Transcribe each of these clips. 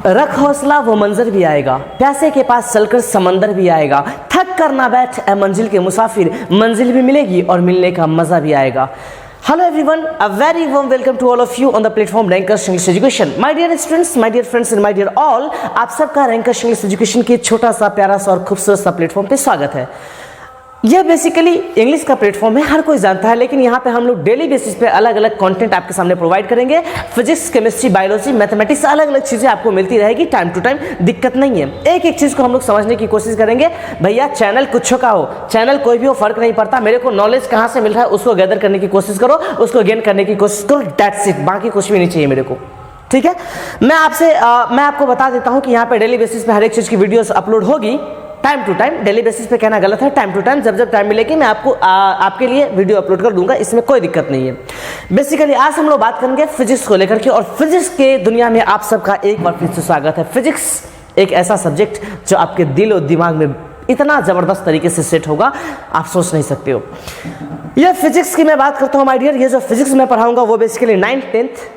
रख हौसला वो मंजर भी आएगा, प्यासे के पास चलकर समंदर भी आएगा, थक कर ना बैठ ए मंजिल के मुसाफिर, मंजिल भी मिलेगी और मिलने का मजा भी आएगा। Hello everyone, a very warm welcome to all of you on the platform Rankers English Education. My dear students, my dear friends and my dear all, आप सबका Rankers English Education के छोटा सा प्यारा सा और खूबसूरत सा प्लेटफॉर्म पे स्वागत है। यह बेसिकली इंग्लिश का प्लेटफॉर्म है, हर कोई जानता है, लेकिन यहाँ पे हम लोग डेली बेसिस पे अलग अलग कंटेंट आपके सामने प्रोवाइड करेंगे। फिजिक्स, केमिस्ट्री, बायोलॉजी, मैथमेटिक्स, अलग अलग चीज़ें आपको मिलती रहेगी टाइम टू टाइम, दिक्कत नहीं है। एक एक चीज़ को हम लोग समझने की कोशिश करेंगे। भैया चैनल कुछ का हो, चैनल कोई भी हो, फर्क नहीं पड़ता, मेरे को नॉलेज कहाँ से मिल रहा है उसको गैदर करने की कोशिश करो, उसको गेन करने की कोशिश करो, दैट्स इट, बाकी कुछ भी नहीं चाहिए मेरे को, ठीक है। मैं आपको बता देता हूँ कि यहाँ पे डेली बेसिस पे हर एक चीज़ की वीडियोस अपलोड होगी time to time. Daily basis पे कहना गलत है, टाइम टू टाइम, जब जब टाइम मिलेगी मैं आपको आपके लिए वीडियो अपलोड कर दूंगा, इसमें कोई दिक्कत नहीं है। बेसिकली आज हम लोग बात करेंगे फिजिक्स को लेकर के, और फिजिक्स के दुनिया में आप सबका एक बार फिर से स्वागत है। फिजिक्स एक ऐसा सब्जेक्ट जो आपके दिल और दिमाग में इतना ज़बरदस्त तरीके से सेट होगा, आप सोच नहीं सकते हो। यह फिजिक्स की मैं बात करता हूँ माय डियर, ये जो फिजिक्स मैं पढ़ाऊंगा वो basically 9th 10th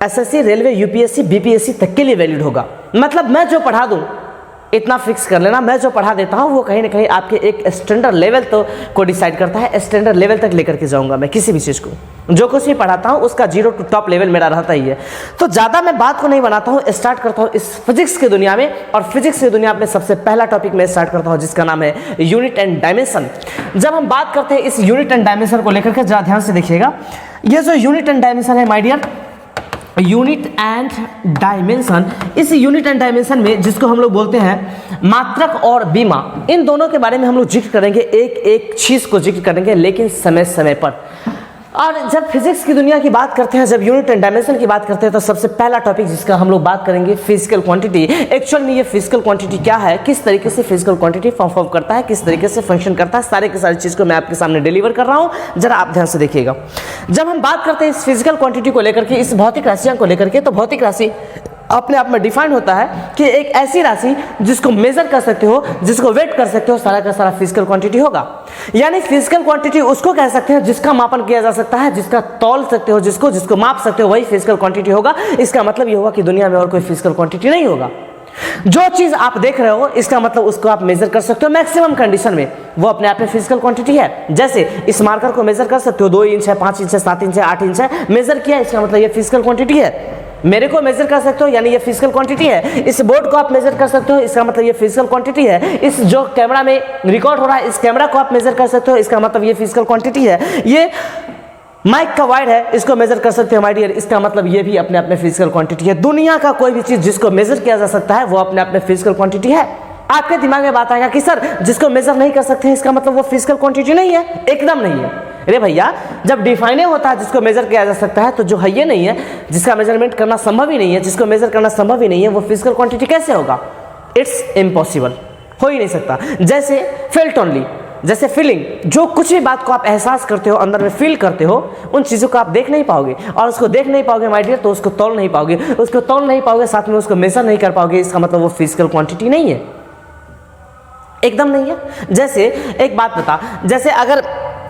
SSC, railway, UPSC, BPSC तक के लिए वैलिड होगा। मतलब मैं जो पढ़ा दूँ इतना फिक्स कर लेना, मैं जो पढ़ा देता हूँ वो कहीं ना कहीं आपके एक स्टैंडर्ड लेवल तो को डिसाइड करता है। स्टैंडर्ड लेवल तक लेकर के जाऊँगा मैं किसी भी चीज़ को, जो कुछ भी पढ़ाता हूँ उसका 0 to टॉप लेवल मेरा रहता ही है। तो ज़्यादा मैं बात को नहीं बनाता हूँ, स्टार्ट करता हूँ इस फिजिक्स की दुनिया में। और फिजिक्स की दुनिया में सबसे पहला टॉपिक मैं स्टार्ट करता हूँ जिसका नाम है यूनिट एंड डायमेंशन। जब हम बात करते हैं इस यूनिट एंड डायमेंशन को लेकर के, जरा ध्यान से देखिएगा, ये जो यूनिट एंड डायमेंशन है my dear, unit and dimension, इस यूनिट एंड डायमेंशन में जिसको हम लोग बोलते हैं मात्रक और बीमा, इन दोनों के बारे में हम लोग जिक्र करेंगे, एक एक चीज़ को जिक्र करेंगे, लेकिन समय समय पर। और जब फिजिक्स की दुनिया की बात करते हैं, जब यूनिट एंड डायमेंशन की बात करते हैं, तो सबसे पहला टॉपिक जिसका हम लोग बात करेंगे फिजिकल क्वांटिटी। एक्चुअल में ये फिजिकल क्वांटिटी क्या है, किस तरीके से फिजिकल क्वांटिटी परफॉर्म करता है, किस तरीके से फंक्शन करता है, सारे की सारी चीज़ को मैं आपके सामने डिलीवर कर रहा हूँ, जरा आप ध्यान से देखिएगा। जब हम बात करते हैं इस फिजिकल क्वांटिटी को लेकर के, इस भौतिक राशियाँ को लेकर के, तो भौतिक राशि अपने आप में डिफाइन होता है कि एक ऐसी राशि जिसको मेजर कर सकते हो, जिसको वेट कर सकते हो, सारा का सारा फिजिकल क्वांटिटी होगा। यानी फिजिकल क्वांटिटी उसको कह सकते हैं जिसका मापन किया जा सकता है, जिसका तौल सकते हो, जिसको माप सकते हो, वही फिजिकल क्वांटिटी होगा। इसका मतलब ये होगा कि दुनिया में और कोई फिजिकल क्वांटिटी नहीं होगा। जो चीज आप देख रहे हो इसका मतलब उसको आप मेजर कर सकते हो मैक्सिमम कंडीशन में, वो अपने आप में फिजिकल क्वांटिटी है। जैसे इस मार्कर को मेजर कर सकते हो, 2 इंच है, 5 इंच है, 7 इंच है, 8 इंच है, मेजर किया, इसका मतलब ये फिजिकल क्वांटिटी है। मेरे को मेजर कर सकते हो यानी ये फिजिकल क्वांटिटी है। इस बोर्ड को आप मेजर कर सकते हो, इसका मतलब ये फिजिकल क्वांटिटी है। इस जो कैमरा में रिकॉर्ड हो रहा है, इस कैमरा को आप मेजर कर सकते हो, इसका मतलब ये फिजिकल क्वांटिटी है। ये माइक का वायर है, इसको मेजर कर सकते हो माय डियर, इसका मतलब ये भी अपने आप में फिजिकल क्वांटिटी है। दुनिया का कोई भी चीज जिसको मेजर किया जा सकता है वो अपने आप में फिजिकल क्वांटिटी है। आपके दिमाग में बात आएगा कि सर जिसको मेजर नहीं कर सकते हैं इसका मतलब वो फिजिकल क्वांटिटी नहीं है, एकदम नहीं है। अरे भैया जब डिफाइन होता है जिसको मेजर किया जा सकता है, तो जो है ये नहीं है, जिसका मेजरमेंट करना संभव ही नहीं है, जिसको मेजर करना संभव ही नहीं है, वो फिजिकल क्वांटिटी कैसे होगा? इट्स इम्पॉसिबल, हो ही नहीं सकता। जैसे फेल्ट ओनली, जैसे फीलिंग, जो कुछ भी बात को आप एहसास करते हो, अंदर में फील करते हो, उन चीज़ों को आप देख नहीं पाओगे, और उसको देख नहीं पाओगे माय डियर, तो उसको तौल नहीं पाओगे, उसको तौल नहीं पाओगे, साथ में उसको मेजर नहीं कर पाओगे, इसका मतलब वो फिजिकल क्वांटिटी नहीं है, एकदम नहीं है। जैसे एक बात बता, जैसे अगर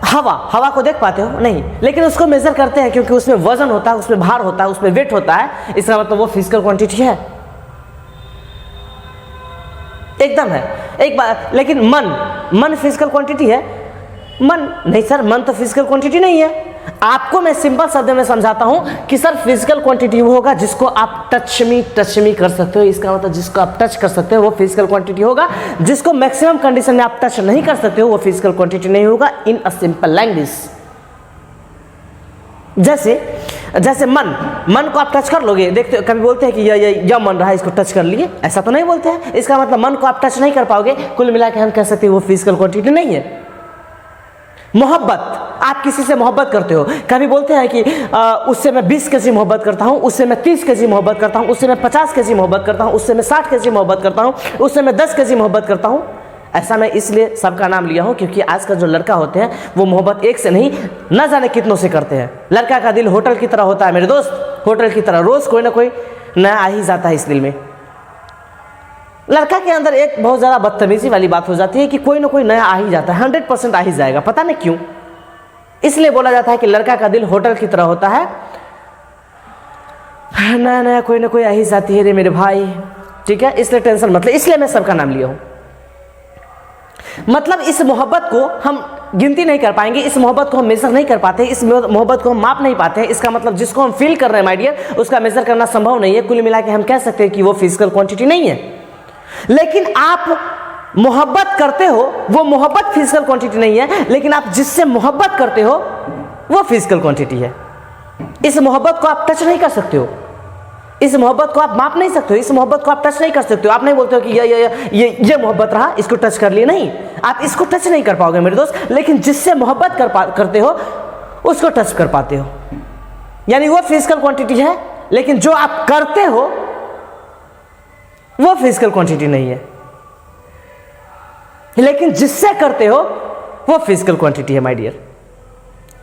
हवा को देख पाते हो नहीं, लेकिन उसको मेजर करते हैं क्योंकि उसमें वजन होता है, उसमें भार होता है, उसमें वेट होता है, इसका मतलब वो फिजिकल क्वांटिटी है, एकदम है। एक बात, लेकिन मन फिजिकल क्वांटिटी है? मन नहीं सर, मन तो फिजिकल क्वांटिटी नहीं है। आपको मैं सिंपल शब्द में समझाता हूं कि सर फिजिकल क्वांटिटी वो होगा जिसको आप टच मी कर सकते हो, इसका मतलब जिसको आप टच कर सकते हो वो फिजिकल क्वांटिटी होगा। जिसको मैक्सिमम कंडीशन में आप टच नहीं कर सकते हो वो फिजिकल क्वांटिटी नहीं होगा, इन अ सिंपल लैंग्वेज। जैसे मन को आप टच कर लोगे, देखते कभी बोलते हैं कि यह मन रहा है, इसको टच कर लिए, ऐसा तो नहीं बोलते हैं। इसका मतलब मन को आप टच नहीं कर पाओगे, कुल मिला के हम कह सकते हैं वो फिजिकल क्वांटिटी नहीं है। मोहब्बत, आप किसी से मोहब्बत करते हो, कभी बोलते हैं कि उससे मैं 20 केजी मोहब्बत करता हूँ, उससे मैं 30 केजी मोहब्बत करता हूँ, उससे मैं 50 केजी मोहब्बत करता हूँ, उससे मैं 60 केजी मोहब्बत करता हूँ, उससे मैं 10 केजी मोहब्बत करता हूँ। ऐसा मैं इसलिए सबका नाम लिया हूँ क्योंकि आज का जो लड़का होते हैं वो मोहब्बत एक से नहीं न जाने कितनों से करते हैं। लड़का का दिल होटल की तरह होता है मेरे दोस्त, होटल की तरह, रोज कोई ना कोई नया आ ही जाता है इस दिल में। लड़का के अंदर एक बहुत ज़्यादा बदतमीजी वाली बात हो जाती है कि कोई ना कोई नया आ ही जाता है, 100% आ ही जाएगा, पता नहीं क्यों। इसलिए बोला जाता है कि लड़का का दिल होटल की तरह होता है, नया नया कोई ना कोई आ ही जाती है रे मेरे भाई, ठीक है, इसलिए टेंशन मत ले, इसलिए मैं सबका नाम लिया हूं। मतलब इस मोहब्बत को हम गिनती नहीं कर पाएंगे, इस मोहब्बत को हम मेजर नहीं कर पाते, इस मोहब्बत को हम माप नहीं पाते हैं। इसका मतलब जिसको हम फील कर रहे हैं माय डियर, उसका मेजर करना संभव नहीं है। कुल मिला के हम कह सकते हैं कि वो फिजिकल क्वांटिटी नहीं है। लेकिन आप मोहब्बत करते हो, वो मोहब्बत फिजिकल क्वांटिटी नहीं है, लेकिन आप जिससे मोहब्बत करते हो वो फिजिकल क्वांटिटी है। इस मोहब्बत को आप टच नहीं कर सकते हो, इस मोहब्बत को आप माप नहीं सकते हो, इस मोहब्बत को आप टच नहीं कर सकते हो। आप नहीं बोलते हो कि ये मोहब्बत रहा, इसको टच कर लिए, नहीं, आप इसको टच नहीं कर पाओगे मेरे दोस्त। लेकिन जिससे मोहब्बत करते हो उसको टच कर पाते हो, यानी वो फिजिकल क्वांटिटी है। लेकिन जो आप करते हो वो फिजिकल क्वांटिटी नहीं है, लेकिन जिससे करते हो वो फिजिकल क्वांटिटी है माय डियर।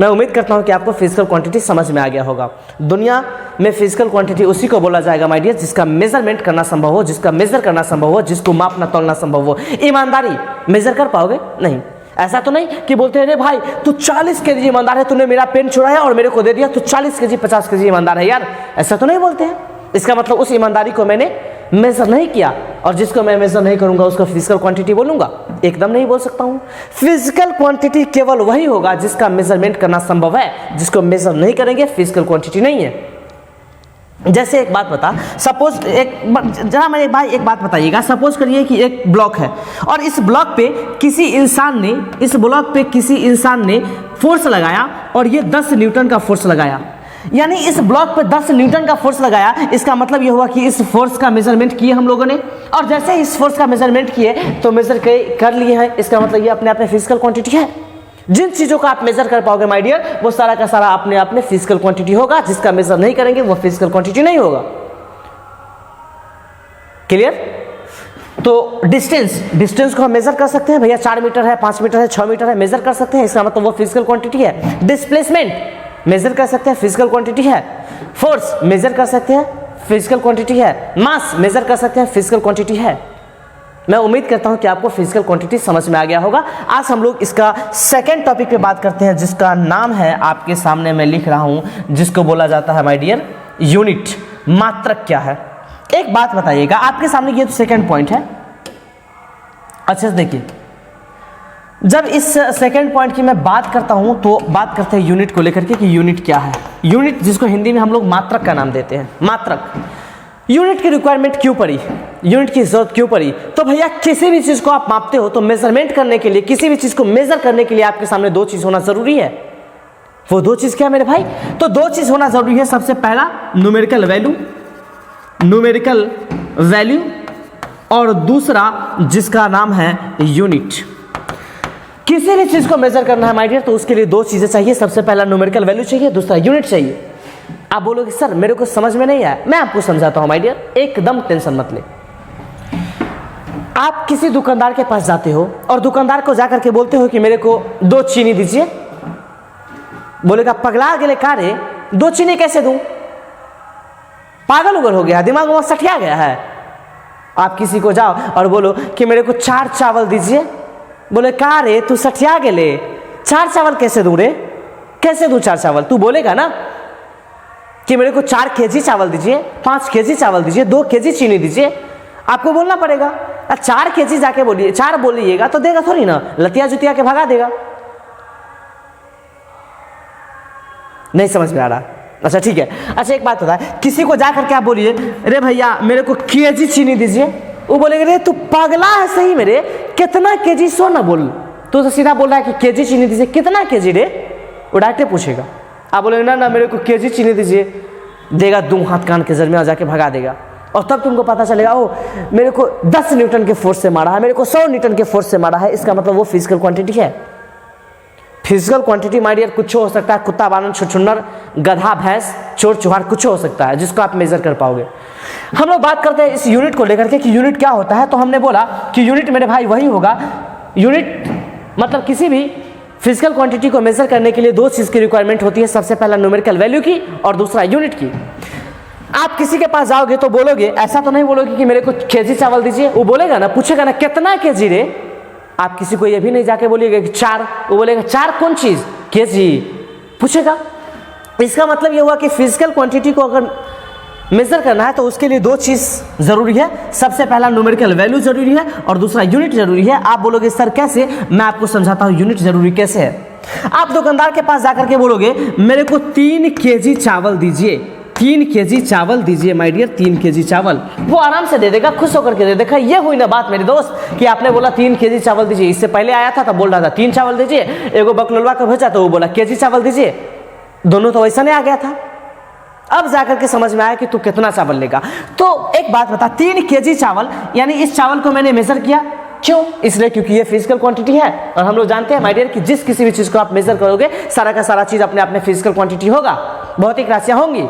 मैं उम्मीद करता हूं कि आपको फिजिकल क्वांटिटी समझ में आ गया होगा। दुनिया में फिजिकल क्वांटिटी उसी को बोला जाएगा माय डियर जिसका मेजरमेंट करना संभव हो, जिसका मेजर करना संभव हो, जिसको मापना तोलना संभव हो। ईमानदारी मेजर कर पाओगे? नहीं। ऐसा तो नहीं कि बोलते हैं अरे भाई तू 40 केजी ईमानदार है, तूने मेरा पेन चुराया और मेरे को दे दिया, तू 40 केजी 50 केजी ईमानदार है यार, ऐसा तो नहीं बोलते हैं। इसका मतलब उस ईमानदारी को मैंने मेजर नहीं किया, और जिसको मैं मेजर नहीं करूंगा उसको फिजिकल क्वांटिटी बोलूंगा? एकदम नहीं बोल सकता हूं। फिजिकल क्वांटिटी केवल वही होगा जिसका मेजरमेंट करना संभव है, जिसको मेजर नहीं करेंगे फिजिकल क्वांटिटी नहीं है। जैसे एक बात बता, सपोज जरा मेरे भाई एक बात बताइएगा, सपोज करिए कि एक ब्लॉक है और इस ब्लॉक पे किसी इंसान ने फोर्स लगाया और ये 10 न्यूटन का फोर्स लगाया। यानी इस ब्लॉक पे 10 न्यूटन का फोर्स लगाया, इसका मतलब ये हुआ कि इस फोर्स का मेजरमेंट किए हम लोगों ने, और जैसे ही इस फोर्स का मेजरमेंट किए तो मेजर कर लिए हैं। इसका मतलब ये अपने आप में फिजिकल क्वांटिटी है। जिन चीजों को आप मेजर कर पाओगे माय डियर वो सारा का सारा अपने आप में फिजिकल क्वांटिटी होगा, जिसका मेजर नहीं करेंगे वो फिजिकल क्वांटिटी नहीं होगा। क्लियर? तो डिस्टेंस को हम मेजर कर सकते हैं, भैया 4 मीटर है, 5 मीटर है, 6 मीटर है, मेजर कर सकते हैं, इसका मतलब वो फिजिकल क्वांटिटी है। डिस्प्लेसमेंट मेजर कर सकते हैं, फिजिकल क्वांटिटी है। फोर्स मेजर कर सकते हैं, फिजिकल क्वांटिटी है। मास मेजर कर सकते हैं, फिजिकल क्वांटिटी है। मैं उम्मीद करता हूं कि आपको फिजिकल क्वांटिटी समझ में आ गया होगा। आज हम लोग इसका सेकंड टॉपिक पे बात करते हैं, जिसका नाम है, आपके सामने मैं लिख रहा हूं, जिसको बोला जाता है माय डियर यूनिट। मात्रक क्या है? एक बात बताइएगा, आपके सामने ये तो सेकंड पॉइंट है। अच्छे से देखिए, जब इस सेकंड पॉइंट की मैं बात करता हूं तो बात करते हैं यूनिट को लेकर के कि यूनिट क्या है। यूनिट जिसको हिंदी में हम लोग मात्रक का नाम देते हैं, मात्रक। यूनिट की रिक्वायरमेंट क्यों पड़ी, यूनिट की जरूरत क्यों पड़ी? तो भैया किसी भी चीज को आप मापते हो तो मेजरमेंट करने के लिए, किसी भी चीज को मेजर करने के लिए आपके सामने 2 चीज होना जरूरी है। वो 2 चीज क्या मेरे भाई? तो 2 चीज होना जरूरी है। सबसे पहला न्यूमेरिकल वैल्यू, और दूसरा जिसका नाम है यूनिट। किसी भी चीज को मेजर करना है माय डियर तो उसके लिए 2 चीजें चाहिए। सबसे पहला न्यूमेरिकल वैल्यू चाहिए, दूसरा यूनिट चाहिए। आप बोलोगे सर मेरे को समझ में नहीं आया, मैं आपको समझाता हूं माय डियर, एकदम टेंशन मत ले। आप किसी दुकानदार के पास जाते हो और दुकानदार को जाकर के बोलते हो कि मेरे को 2 चीनी दीजिए। बोलेगा पगला गेले का रे, 2 चीनी कैसे दूं? पागल उगल हो गया, दिमाग में सठिया गया है। आप किसी को जाओ और बोलो कि मेरे को 4 चावल दीजिए। बोले का रे तू सठिया गेले, 4 चावल कैसे दूं रे, कैसे दूं 4 चावल? तू बोलेगा ना कि मेरे को 4 केजी चावल दीजिए, 5 केजी चावल दीजिए, 2 केजी चीनी दीजिए। आपको बोलना पड़ेगा। 4 केजी जाके बोलिए, 4 बोलिएगा तो देगा थोड़ी ना, लतिया जुतिया के भगा देगा। नहीं समझ में आ रहा? अच्छा ठीक है। अच्छा एक बात होता है, किसी को जाकर के आप बोलिए अरे भैया मेरे को केजी चीनी दीजिए, वो बोलेगा रे तू पागला है सही मेरे, कितना केजी? सो ना बोल, तू तो सीधा बोल रहा है कि केजी चीनी दीजिए, कितना केजी रे? वो डायरेक्ट पूछेगा। आप बोलेंगे ना मेरे को केजी चीनी दीजिए, देगा 2 हाथ कान के जरिए जाके भगा देगा। और तब तुमको पता चलेगा ओ मेरे को 10 न्यूटन के फोर्स से मारा है, मेरे को 100 न्यूटन के फोर्स से मारा है। इसका मतलब वो फिजिकल क्वांटिटी है। फिजिकल क्वांटिटी माय डियर कुछ हो सकता है, कुत्ता बानर छुछुन्नर गधा भैंस चोर चुहार कुछ हो सकता है जिसको आप मेजर कर पाओगे। हम लोग बात करते हैं इस यूनिट को लेकर के कि यूनिट क्या होता है। तो हमने बोला कि यूनिट मेरे भाई वही होगा, यूनिट मतलब किसी भी फिजिकल क्वांटिटी को मेजर करने के लिए 2 चीज की रिक्वायरमेंट होती है। सबसे पहला न्यूमेरिकल वैल्यू की और दूसरा यूनिट की। आप किसी के पास जाओगे तो बोलोगे, ऐसा तो नहीं बोलोगे कि मेरे को केजी चावल दीजिए। वो बोलेगा ना, पूछेगा ना कितना केजी रे। आप किसी को ये भी नहीं जाके बोलिएगा कि 4, वो बोलेगा 4 कौन चीज? केजी पूछेगा। इसका मतलब ये हुआ कि फिजिकल क्वांटिटी को अगर मेजर करना है तो उसके लिए दो चीज़ ज़रूरी है। सबसे पहला न्यूमेरिकल वैल्यू ज़रूरी है और दूसरा यूनिट ज़रूरी है। आप बोलोगे सर कैसे? मैं आपको समझाता हूँ यूनिट ज़रूरी कैसे है। आप दुकानदार के पास जाकर के बोलोगे मेरे को 3 केजी चावल दीजिए, 3 केजी चावल दीजिए माय डियर, 3 केजी चावल। वो आराम से दे देगा, खुश होकर के दे देगा। ये हुई ना बात मेरे दोस्त कि आपने बोला 3 केजी चावल दीजिए। इससे पहले आया था तब बोल रहा था 3 चावल दीजिए, एगो बकलोलवा का भेजा तो वो बोला केजी चावल दीजिए। दोनों तो वैसा नहीं आ गया था। अब जाकर के समझ में आया कि तू कितना चावल लेगा। तो एक बात बता, 3 केजी चावल यानी इस चावल को मैंने मेजर किया, क्यों? इसलिए क्योंकि ये फिजिकल क्वांटिटी है और हम लोग जानते हैं माय डियर कि जिस किसी भी चीज को आप मेजर करोगे सारा का सारा चीज अपने आप में फिजिकल क्वांटिटी होगा, भौतिक राशियां होंगी।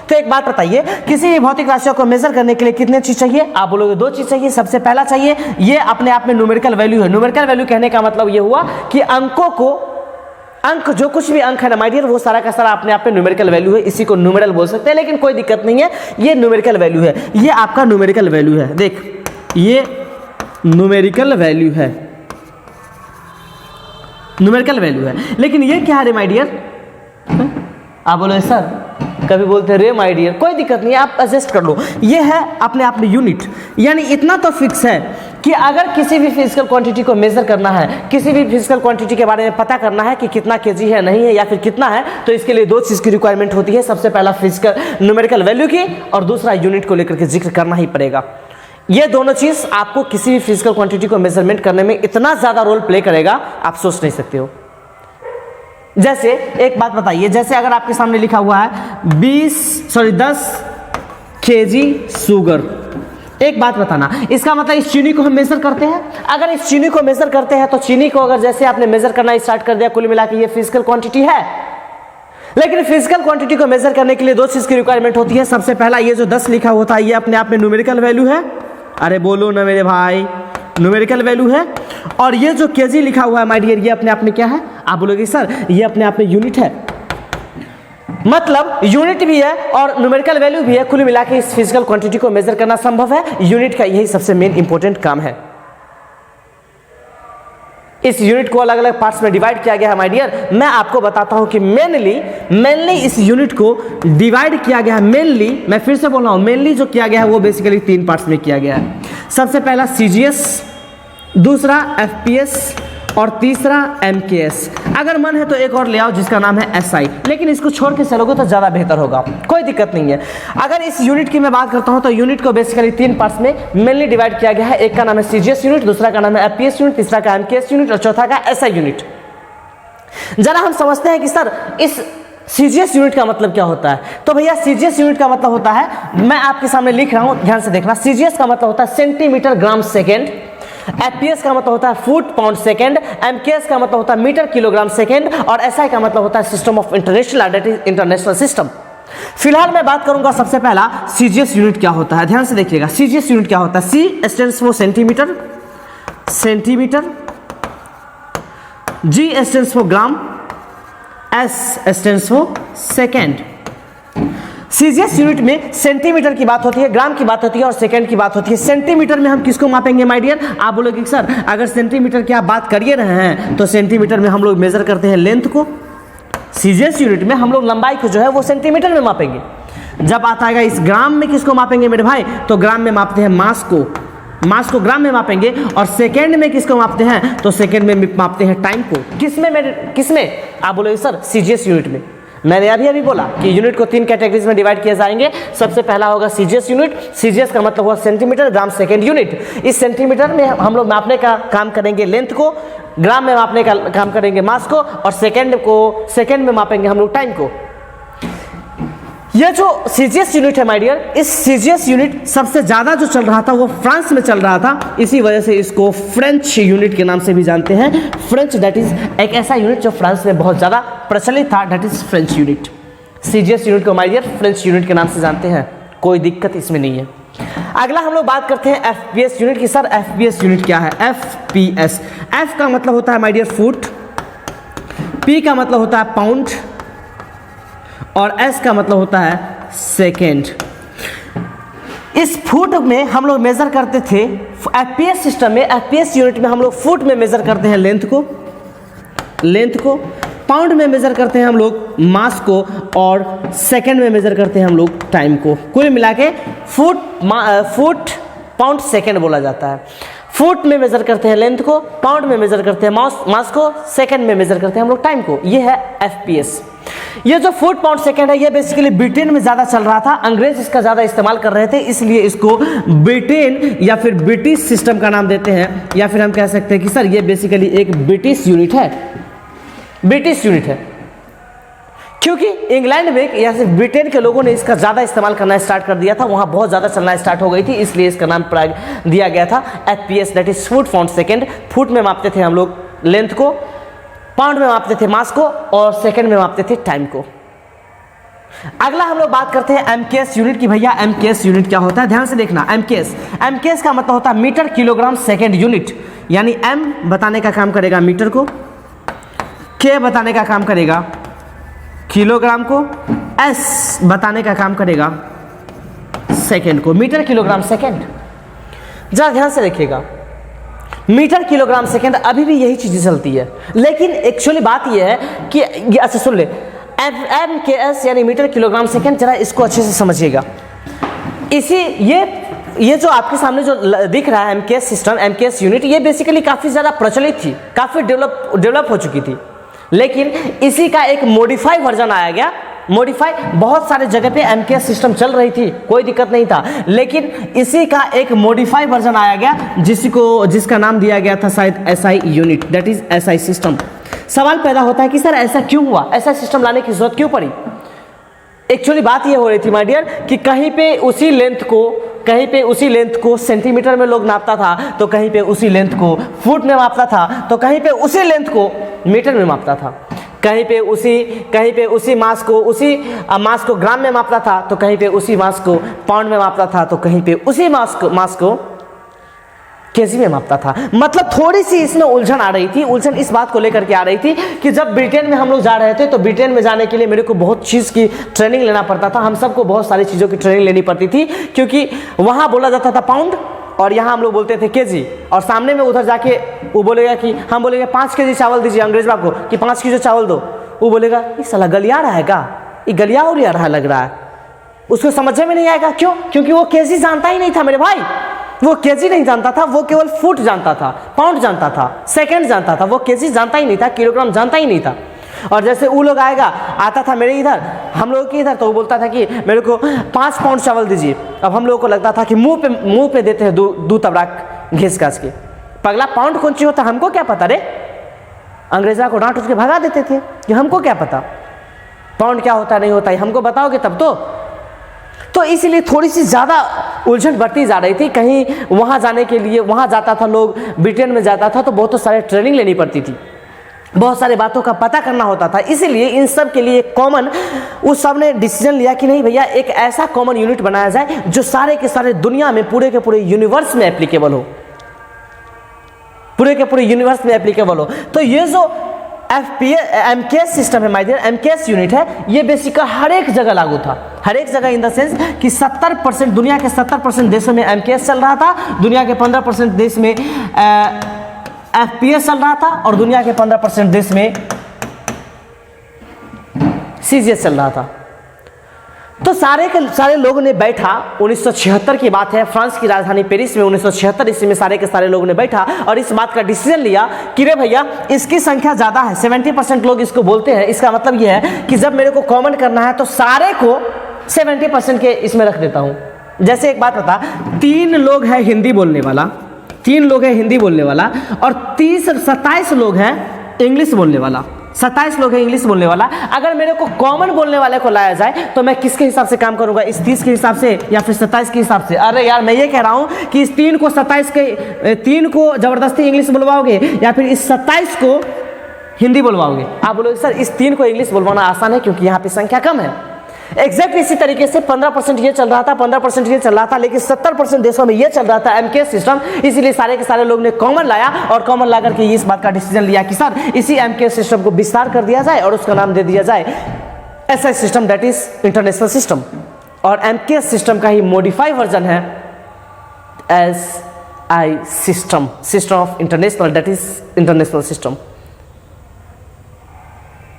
तो एक बात बताइए, किसी भी भौतिक राशियों को मेजर करने के लिए कितने चीज चाहिए? आप बोलोगे 2 चीज चाहिए। सबसे पहला चाहिए, ये अपने आप में न्यूमेरिकल वैल्यू है। न्यूमेरिकल वैल्यू कहने का मतलब ये हुआ कि अंकों को, अंक जो कुछ भी अंक है ना माय डियर, वो सारा का सारा अपने आप में न्यूमेरिकल वैल्यू है। इसी को न्यूमेरल बोल सकते हैं, लेकिन कोई दिक्कत नहीं है, ये न्यूमेरिकल वैल्यू है। ये आपका न्यूमेरिकल वैल्यू है। देख, ये न्यूमेरिकल वैल्यू है, न्यूमेरिकल वैल्यू है। लेकिन ये क्या है रे माय डियर? आप बोलो सर, कभी बोलते हैं रे माय डियर, कोई दिक्कत नहीं है, आप एडजस्ट कर लो। ये है अपने आप में यूनिट। यानी इतना तो फिक्स है कि अगर किसी भी फिजिकल क्वांटिटी को मेजर करना है, किसी भी फिजिकल क्वांटिटी के बारे में पता करना है कि कितना केजी है, नहीं है या फिर कितना है, तो इसके लिए 2 चीज़ की रिक्वायरमेंट होती है। सबसे पहला फिजिकल न्यूमेरिकल वैल्यू की और दूसरा यूनिट को लेकर के जिक्र करना ही पड़ेगा। ये दोनों चीज़ आपको किसी भी फिजिकल क्वांटिटी को मेजरमेंट करने में इतना ज़्यादा रोल प्ले करेगा, आप सोच नहीं सकते हो। जैसे एक बात बताइए, जैसे अगर आपके सामने लिखा हुआ है 10 केजी शुगर, एक बात बताना, इसका मतलब इस चीनी को हम मेजर करते हैं? अगर इस चीनी को मेजर करते हैं तो चीनी को अगर जैसे आपने मेजर करना स्टार्ट कर दिया, कुल मिला के ये फिजिकल क्वांटिटी है। लेकिन फिजिकल क्वांटिटी को मेजर करने के लिए 2 चीज की रिक्वायरमेंट होती है। सबसे पहला, ये जो 10 लिखा होता है ये अपने आप में न्यूमेरिकल वैल्यू है। अरे बोलो ना मेरे भाई, न्यूमेरिकल वैल्यू है। और ये जो केजी लिखा हुआ है माय डियर, ये अपने आप में क्या है? आप बोलोगे सर ये अपने आप में यूनिट है। मतलब यूनिट भी है और न्यूमेरिकल वैल्यू भी है। कुल मिला के इस फिजिकल क्वांटिटी को मेजर करना संभव है। यूनिट का यही सबसे मेन इंपॉर्टेंट काम है। इस यूनिट को अलग अलग पार्ट्स में डिवाइड किया गया है माय डियर। मैं आपको बताता हूं कि मेनली इस यूनिट को डिवाइड किया गया है। मेनली, मैं फिर से बोल रहा हूं, मेनली जो किया गया है वो बेसिकली 3 पार्ट्स में किया गया है। सबसे पहला सीजीएस, दूसरा एफपीएस और तीसरा एमकेएस। अगर मन है तो एक और ले आओ जिसका नाम है एसआई, लेकिन इसको छोड़ के चलोगे तो ज़्यादा बेहतर होगा, कोई दिक्कत नहीं है। अगर इस यूनिट की मैं बात करता हूं तो यूनिट को बेसिकली 3 पार्ट्स में मेनली डिवाइड किया गया है। एक का नाम है सीजीएस यूनिट, दूसरा का नाम है एफपीएस यूनिट, तीसरा का एमकेएस यूनिट और चौथा का एसआई यूनिट। जरा हम समझते हैं कि सर इस सीजीएस यूनिट का मतलब क्या होता है। तो भैया सीजीएस यूनिट का मतलब होता है, मैं आपके सामने लिख रहा हूं, ध्यान से देखना। सीजीएस का मतलब होता है सेंटीमीटर ग्राम सेकेंड, एफपीएस का मतलब होता है फुट पाउंड सेकेंड, एमकेएस का मतलब होता है मीटर किलोग्राम सेकेंड और एसआई का मतलब होता है system of international, that is international system. फिलहाल मैं बात करूंगा सबसे पहला सीजीएस यूनिट क्या होता है। ध्यान से देखिएगा, सीजीएस यूनिट क्या होता है। C stands for centimetre, centimetre, G stands for gram, S stands for second. CGS unit में सेंटीमीटर की बात होती है, ग्राम की बात होती है और सेकंड की बात होती है। सेंटीमीटर में हम किसको मापेंगे माय डियर? आप बोलोगे सर अगर सेंटीमीटर की आप बात करिए रहे हैं तो सेंटीमीटर में हम लोग मेजर करते हैं लेंथ को। सीजीएस यूनिट में हम लोग लंबाई को जो है वो सेंटीमीटर में मापेंगे। जब आता है इस ग्राम में किसको मापेंगे मेरे भाई? तो ग्राम में मापते हैं मास को, मास को ग्राम में मापेंगे। और सेकेंड में किसको मापते हैं? तो सेकेंड में मापते हैं टाइम को। किसमें? आप बोलोगे सर सीजीएस यूनिट में। मैंने अभी बोला कि यूनिट को 3 कैटेगरीज में डिवाइड किए जाएंगे। सबसे पहला होगा सीजीएस यूनिट। सीजीएस का मतलब हुआ सेंटीमीटर, ग्राम सेकेंड यूनिट। इस सेंटीमीटर में हम लोग मापने का काम करेंगे लेंथ को, ग्राम में मापने का काम करेंगे मास को और सेकेंड में मापेंगे हम लोग टाइम को। यह जो सीजीएस यूनिट है माय डियर, इस सीजीएस यूनिट सबसे ज़्यादा जो चल रहा था वो फ्रांस में चल रहा था। इसी वजह से इसको फ्रेंच यूनिट के नाम से भी जानते हैं। फ्रेंच, दैट इज एक ऐसा यूनिट जो फ्रांस में बहुत ज़्यादा प्रचलित था, that is French unit. CGS unit को माय डियर फ्रेंच यूनिट के नाम से जानते हैं, कोई दिक्कत इसमें नहीं है। अगला हम लोग बात करते हैं एफपीएस यूनिट की। सर एफपीएस यूनिट क्या है? एफपीएस, एफ का मतलब होता है माय डियर फुट, पी का मतलब होता है पाउंड और एस का मतलब होता है सेकेंड। इस फुट में हम लोग मेजर करते थे एफपीएस सिस्टम में, एफपीएस यूनिट में हम लोग फुट में मेजर करते हैं लेंथ को, पाउंड में मेजर करते हैं हम लोग मास को, और सेकंड में मेजर करते हैं हम लोग टाइम को। कुल मिला के फुट पाउंड सेकंड बोला जाता है। फुट में मेजर करते हैं लेंथ को, पाउंड में मेजर करते हैं मास को, सेकंड में मेजर करते हैं हम लोग टाइम को। ये है FPS। ये जो फुट पाउंड सेकंड है, ये बेसिकली ब्रिटेन में ज़्यादा चल रहा था, अंग्रेज इसका ज़्यादा इस्तेमाल कर रहे थे, इसलिए इसको ब्रिटेन या फिर ब्रिटिश सिस्टम का नाम देते हैं, या फिर हम कह सकते हैं कि सर ये बेसिकली एक ब्रिटिश यूनिट है, ब्रिटिश यूनिट है, क्योंकि इंग्लैंड में या फिर ब्रिटेन के लोगों ने इसका ज़्यादा इस्तेमाल करना स्टार्ट कर दिया था, वहाँ बहुत ज़्यादा चलना स्टार्ट हो गई थी, इसलिए इसका नाम दिया गया था FPS, that is foot pound second. Foot में मापते थे हम लोग लेंथ को, पाउंड में मापते थे मास को, और सेकंड में मापते थे टाइम को। अगला हम लोग बात करते हैं MKS यूनिट की। भैया MKS यूनिट क्या होता है, ध्यान से देखना। MKS का मतलब होता है मीटर किलोग्राम सेकंड यूनिट, यानी M बताने का काम करेगा मीटर को, K बताने का काम करेगा किलोग्राम को, S बताने का काम करेगा सेकंड को। मीटर किलोग्राम सेकंड, जरा ध्यान से देखिएगा, मीटर किलोग्राम सेकंड अभी भी यही चीज़ें चलती है, लेकिन एक्चुअली बात यह है कि अच्छा सुन ले, MKS यानी मीटर किलोग्राम सेकंड, जरा इसको अच्छे से समझिएगा। ये जो आपके सामने जो दिख रहा है MKS सिस्टम, MKS यूनिट, ये बेसिकली काफ़ी ज़्यादा प्रचलित थी, काफ़ी डेवलप हो चुकी थी, लेकिन इसी का एक मॉडिफाई वर्जन आया गया। मॉडिफाई बहुत सारे जगह पे MKS सिस्टम चल रही थी, कोई दिक्कत नहीं था, लेकिन इसी का एक मॉडिफाई वर्जन आया गया जिसका नाम दिया गया था शायद SI unit, that is SI system. सवाल पैदा होता है कि सर ऐसा क्यों हुआ, ऐसा सिस्टम लाने की जरूरत क्यों पड़ी। एक्चुअली बात ये हो रही थी माय डियर कि कहीं पे उसी लेंथ को सेंटीमीटर में लोग नापता था, तो कहीं पे उसी लेंथ को फुट में मापता था, तो कहीं पे उसी लेंथ को मीटर में मापता था, कहीं पे उसी मास को ग्राम में मापता था, तो कहीं पे उसी मास को पाउंड में मापता था, तो कहीं पे उसी मास को केजी में मापता था। मतलब थोड़ी सी इसमें उलझन आ रही थी। उलझन इस बात को लेकर के आ रही थी कि जब ब्रिटेन में हम लोग जा रहे थे, तो ब्रिटेन में जाने के लिए मेरे को बहुत चीज़ की ट्रेनिंग लेना पड़ता था, हम सबको बहुत सारी चीज़ों की ट्रेनिंग लेनी पड़ती थी, क्योंकि वहाँ बोला जाता था पाउंड और यहाँ हम लोग बोलते थे केजी, और सामने में उधर जाके वो बोलेगा कि हम बोलेंगे 5 केजी चावल दीजिए अंग्रेज बाप को, कि 5 केजी चावल दो, वो बोलेगा ये साला गलिया रहा है का, ये गलिया उलिया रहा लग रहा है, उसको समझ में नहीं आएगा। क्यों? क्योंकि वो केजी जानता ही नहीं था मेरे भाई, वो केजी नहीं जानता था, वो केवल फुट जानता था, पाउंड जानता था, सेकंड जानता था, वो केजी जानता ही नहीं था, किलोग्राम जानता ही नहीं था। और जैसे वो लोग आता था मेरे इधर, हम लोगों के इधर, तो वो बोलता था कि मेरे को 5 पाउंड चावल दीजिए। अब हम लोगों को लगता था कि मुंह पे देते हैं दूध तबराक घिस घास के, पगला पाउंड कौन सी होता हमको क्या पता रे, अंग्रेजा को डांट के भगा देते थे कि हमको क्या पता पाउंड क्या होता नहीं होता है, हमको बताओगे तब तो इसलिए थोड़ी सी ज़्यादा उलझन बढ़ती जा रही थी। कहीं वहाँ जाने के लिए, वहाँ जाता था लोग, ब्रिटेन में जाता था, तो बहुत सारे ट्रेनिंग लेनी पड़ती थी, बहुत सारे बातों का पता करना होता था। इसीलिए इन सब के लिए कॉमन उस सब ने डिसीजन लिया कि नहीं भैया, एक ऐसा कॉमन यूनिट बनाया जाए जो सारे के सारे दुनिया में, पूरे के पूरे यूनिवर्स में एप्लीकेबल हो, पूरे के पूरे यूनिवर्स में एप्लीकेबल हो। तो ये जो MKS सिस्टम है माय डियर, MKS यूनिट है, ये बेसिक हर एक जगह लागू था, हर एक जगह इन द सेंस कि 70% दुनिया के 70% देशों में MKS चल रहा था, दुनिया के 15% देश में FPS चल रहा था, और दुनिया के 15% देश में CGS चल रहा था। तो सारे के सारे लोगों ने बैठा, 1976 की बात है, फ्रांस की राजधानी पेरिस में 1976 ईस्वी में सारे के सारे लोगों ने बैठा और इस बात का डिसीजन लिया कि रे भैया इसकी संख्या ज़्यादा है, 70% लोग इसको बोलते हैं, इसका मतलब ये है कि जब मेरे को कॉमन करना है तो सारे को 70% के इसमें रख देता हूँ। जैसे एक बात बता, 3 लोग हैं हिंदी बोलने वाला, 3 लोग हैं हिंदी बोलने वाला, और 27 लोग हैं इंग्लिश बोलने वाला, 27 लोग हैं इंग्लिश बोलने वाला। अगर मेरे को कॉमन बोलने वाले को लाया जाए तो मैं किसके हिसाब से काम करूंगा, इस 30 के हिसाब से या फिर 27 के हिसाब से? अरे यार मैं ये कह रहा हूं कि इस 3 को 27 के 3 को जबरदस्ती इंग्लिश बुलवाओगे या फिर इस 27 को हिंदी बुलवाओगे? आप बोलोगे सर इस 3 को इंग्लिश बुलवाना आसान है क्योंकि यहाँ पे संख्या कम है। एग्जैक्ट इसी तरीके से 15% ये चल रहा था, 15% ये चल रहा था, लेकिन 70% देशों में ये चल रहा था MKS सिस्टम। इसीलिए सारे के सारे लोग ने कॉमन लाया और कॉमन ला करके इस बात का डिसीजन लिया कि सर इसी MKS सिस्टम को विस्तार कर दिया जाए और उसका नाम दे दिया जाए SI system, that is international system. और MKS सिस्टम का ही मॉडिफाई वर्जन है SI system, system of international, that is international system.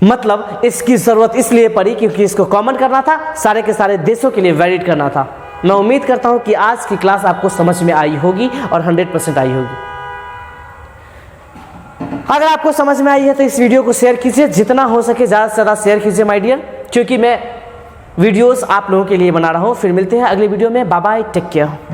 मतलब इसकी ज़रूरत इसलिए पड़ी क्योंकि इसको कॉमन करना था, सारे के सारे देशों के लिए वैलिड करना था। मैं उम्मीद करता हूं कि आज की क्लास आपको समझ में आई होगी और 100% आई होगी। अगर आपको समझ में आई है तो इस वीडियो को शेयर कीजिए, जितना हो सके ज़्यादा से ज़्यादा शेयर कीजिए माय डियर, क्योंकि मैं वीडियोस आप लोगों के लिए बना रहा हूँ। फिर मिलते हैं अगले वीडियो में। Bye bye, take care.